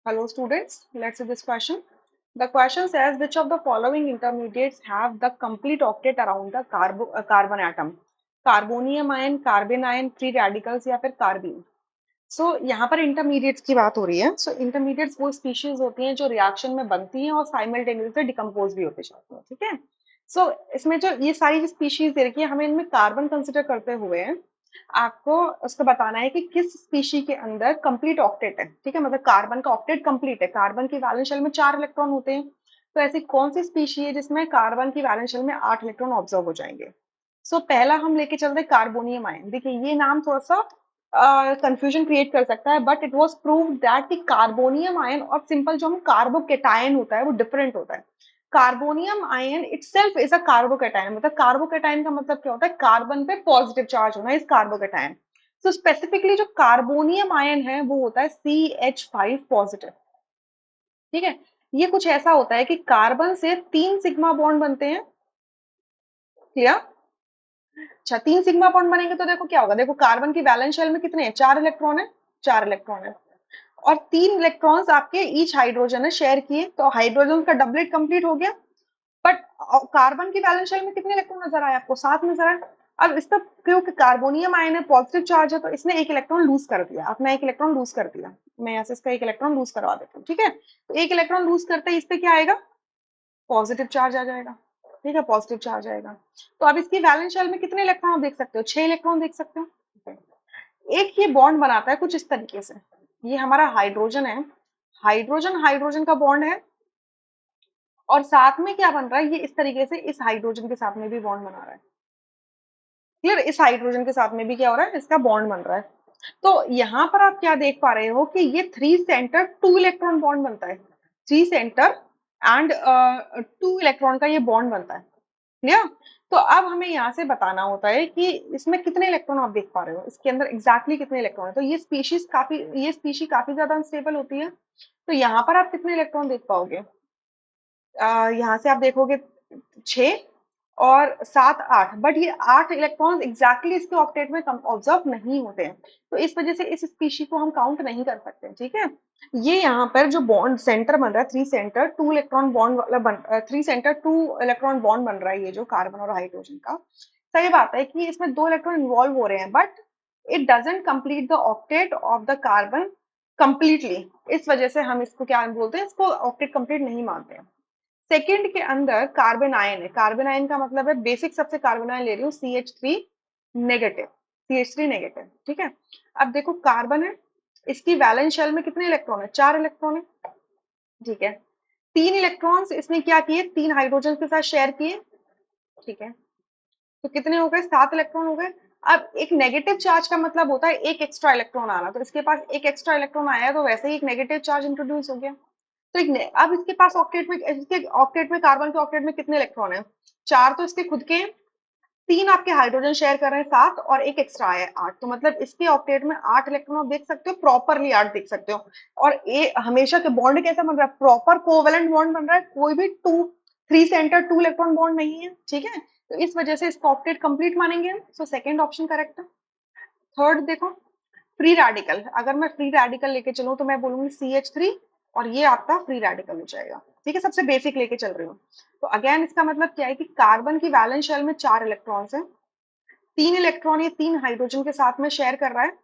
Hello students, let's see this question. The question says which of the following intermediates have the complete octet around the carbon atom? Carbonium ion, carbon ion, free radicals या फिर carbene. सो यहाँ पर intermediates की बात हो रही है. सो intermediates वो स्पीशीज होती हैं जो रिएक्शन में बनती हैं और साइमल्टेनियसली डिकम्पोज भी होते जाती हैं. ठीक है. सो इसमें जो ये सारी स्पीशीज दे रखी है, हमें इनमें कार्बन कंसिडर करते हुए आपको उसको बताना है कि किस स्पीशी के अंदर कंप्लीट ऑक्टेट है. ठीक है, मतलब कार्बन का ऑक्टेट कंप्लीट है. कार्बन की वैलेंस शेल में 4 इलेक्ट्रॉन होते हैं. तो ऐसी कौन सी स्पीशी है जिसमें कार्बन की वैलेंस शेल में 8 इलेक्ट्रॉन ऑब्जर्व हो जाएंगे. सो पहला हम लेके चलते हैं कार्बोनियम आयन. देखिए ये नाम थोड़ा सा कंफ्यूजन क्रिएट कर सकता है, but it was proved that कि कार्बोनियम आयन और सिंपल जो हम कार्बोकेटायन होता है वो डिफरेंट होता है. Carbonium ion itself is a carbocation. मतलब कार्बोकेटायन का मतलब क्या होता है, कार्बन पे पॉजिटिव चार्ज होना इज कार्बोकेटायन. तो स्पेसिफिकली जो कार्बोनियम आयन है वो होता है CH5 पॉजिटिव. ठीक है. ये कुछ ऐसा होता है कि कार्बन से 3 सिग्मा बॉन्ड बनते हैं. क्लियर. अच्छा, 3 सिग्मा बॉन्ड बनेंगे तो देखो क्या होगा. देखो कार्बन की वैलेंस शेल में कितने हैं, 4 इलेक्ट्रॉन है. 4 इलेक्ट्रॉन है और 3 इलेक्ट्रॉन्स आपके ईच हाइड्रोजन ने शेयर किए, तो हाइड्रोजन का डबलेट कंप्लीट हो गया. बट कार्बन की वैलेंस शेल में कितने इलेक्ट्रॉन नजर आए आपको, 7 नजर आए. अब इसका क्योंकि कार्बोनियम आयन है, पॉजिटिव चार्ज है, तो इसने एक इलेक्ट्रॉन लूज कर दिया. अपना एक इलेक्ट्रॉन लूज कर दिया. मैं यहाँ से इसका एक इलेक्ट्रॉन लूज करवा देती हूँ. ठीक है. तो एक इलेक्ट्रॉन लूज करते ही इस पे क्या आएगा, पॉजिटिव चार्ज आ जाएगा. ठीक है, पॉजिटिव चार्ज आएगा. तो अब इसकी वैलेंस शेल में कितने इलेक्ट्रॉन आप देख सकते हो, 6 इलेक्ट्रॉन देख सकते हो. ठीक है. एक ये बॉन्ड बनाता है कुछ इस तरीके से. ये हमारा हाइड्रोजन है. हाइड्रोजन हाइड्रोजन का बॉन्ड है और साथ में क्या बन रहा है, ये इस तरीके से इस हाइड्रोजन के साथ में भी बॉन्ड बना रहा है. क्लियर. इस हाइड्रोजन के साथ में भी क्या हो रहा है, इसका बॉन्ड बन रहा है. तो यहाँ पर आप क्या देख पा रहे हो कि ये 3 सेंटर 2 इलेक्ट्रॉन बॉन्ड बनता है. 3 सेंटर एंड 2 इलेक्ट्रॉन का ये बॉन्ड बनता है. क्लियर. तो अब हमें यहाँ से बताना होता है कि इसमें कितने इलेक्ट्रॉन आप देख पा रहे हो, इसके अंदर एग्जैक्टली कितने इलेक्ट्रॉन है. तो ये स्पीशी काफी ज्यादा अनस्टेबल होती है. तो यहाँ पर आप कितने इलेक्ट्रॉन देख पाओगे, यहाँ से आप देखोगे 6 और 7 8, बट ये 8 इलेक्ट्रॉन्स एग्जैक्टली इसके ऑक्टेट में ऑब्जर्व नहीं होते हैं. तो इस वजह से इस स्पीशी को हम काउंट नहीं कर सकते. ठीक है. ये यहाँ पर जो बॉन्ड सेंटर बन रहा है, 3 सेंटर 2 इलेक्ट्रॉन बॉन्ड वाला 3 सेंटर 2 इलेक्ट्रॉन बॉन्ड बन रहा है, ये जो कार्बन और हाइड्रोजन का. सही बात है कि इसमें 2 इलेक्ट्रॉन इन्वॉल्व हो रहे हैं, but it doesn't complete the octet of the carbon completely. इस वजह से हम इसको क्या बोलते हैं, इसको ऑक्टेट कंप्लीट नहीं मानते हैं. सेकंड के अंदर कार्बन आयन है. कार्बन आयन का मतलब है बेसिक सबसे कार्बन आयन ले रही हूँ, CH3 नेगेटिव. CH3 negative. ठीक है. अब देखो कार्बन है, इसकी वैलेंस शेल में कितने इलेक्ट्रॉन है, 4 इलेक्ट्रॉन है. ठीक है. 3 इलेक्ट्रॉन्स इसने क्या किए, 3 हाइड्रोजन के साथ शेयर किए. ठीक है. तो कितने हो गए, 7 इलेक्ट्रॉन हो गए. अब एक नेगेटिव चार्ज का मतलब होता है एक एक्स्ट्रा इलेक्ट्रॉन आना. तो इसके पास एक एक्स्ट्रा इलेक्ट्रॉन आया है, तो वैसे ही एक नेगेटिव चार्ज इंट्रोड्यूस हो गया. तो अब इसके पास ऑक्टेट में कार्बन के ऑक्टेट में कितने इलेक्ट्रॉन है, 4 तो इसके खुद के हैं, 3 आपके हाइड्रोजन शेयर कर रहे हैं 7 और एक एक्स्ट्रा है 8. तो मतलब इसके ऑक्टेट में 8 इलेक्ट्रॉन आप देख सकते हो, प्रॉपरली 8 देख सकते हो. और ये हमेशा के बॉन्ड कैसा बन रहा है, प्रॉपर कोवेलेंट बॉन्ड बन रहा है, कोई भी 3 सेंटर 2 इलेक्ट्रॉन बॉन्ड नहीं है. ठीक है. तो इस वजह से इसका ऑक्टेट कंप्लीट मानेंगे हम. सो सेकंड ऑप्शन करेक्ट है. थर्ड देखो, फ्री रेडिकल. अगर मैं फ्री रेडिकल लेके चलूं तो मैं बोलूंगी CH3 और ये आपका फ्री रेडिकल हो जाएगा. ठीक है, सबसे बेसिक लेके चल रही हूँ. तो अगेन इसका मतलब क्या है कि कार्बन की वैलेंस शेल में 4 इलेक्ट्रॉन्स हैं, 3 इलेक्ट्रॉन ये 3 हाइड्रोजन के साथ में शेयर कर रहा है.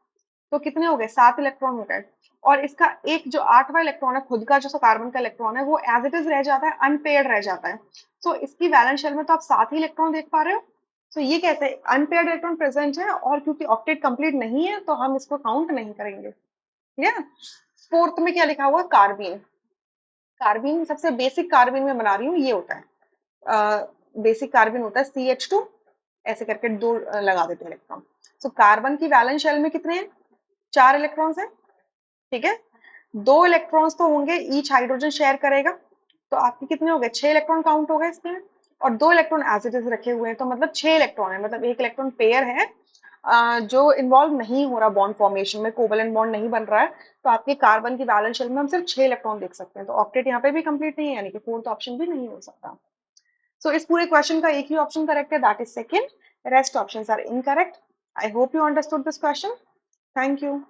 तो कितने हो गए, 7 इलेक्ट्रॉन हो गए. और इसका एक जो 8वां इलेक्ट्रॉन है खुद का, जो कार्बन का इलेक्ट्रॉन है, वो एज इट इज रह जाता है, अनपेयर्ड रह जाता है. सो इसकी वैलेंस शेल में तो आप 7 ही इलेक्ट्रॉन देख पा रहे हो. तो ये कैसे अनपेयर्ड इलेक्ट्रॉन प्रेजेंट है, और क्योंकि ऑक्टेट कंप्लीट नहीं है तो हम इसको काउंट नहीं करेंगे. ठीक है. फोर्थ में क्या लिखा हुआ, कार्बीन. कार्बीन सबसे बेसिक कार्बीन में बना रही हूँ, ये होता है बेसिक कार्बन होता है CH2, ऐसे करके 2 लगा देते हैं इलेक्ट्रॉन. सो कार्बन की वैलेंस शेल में कितने हैं, 4 इलेक्ट्रॉन्स हैं. ठीक है. 2 इलेक्ट्रॉन्स तो होंगे, ईच हाइड्रोजन शेयर करेगा. तो आपके कितने हो गए, 6 इलेक्ट्रॉन काउंट हो गए इसमें. और 2 इलेक्ट्रॉन एज इट इज रखे हुए हैं, तो मतलब 6 इलेक्ट्रॉन है. मतलब एक इलेक्ट्रॉन पेयर है जो इन्वॉल्व नहीं हो रहा बॉन्ड फॉर्मेशन में, कोवेलेंट बॉन्ड नहीं बन रहा है. तो आपके कार्बन की वैलेंस शेल में हम सिर्फ 6 इलेक्ट्रॉन देख सकते हैं. तो ऑक्टेट यहाँ पे भी कंप्लीट नहीं है, यानी कि फोर्थ ऑप्शन भी नहीं हो सकता. सो इस पूरे क्वेश्चन का एक ही ऑप्शन करेक्ट है, that is second. Rest options are incorrect. I hope you understood this question. Thank you.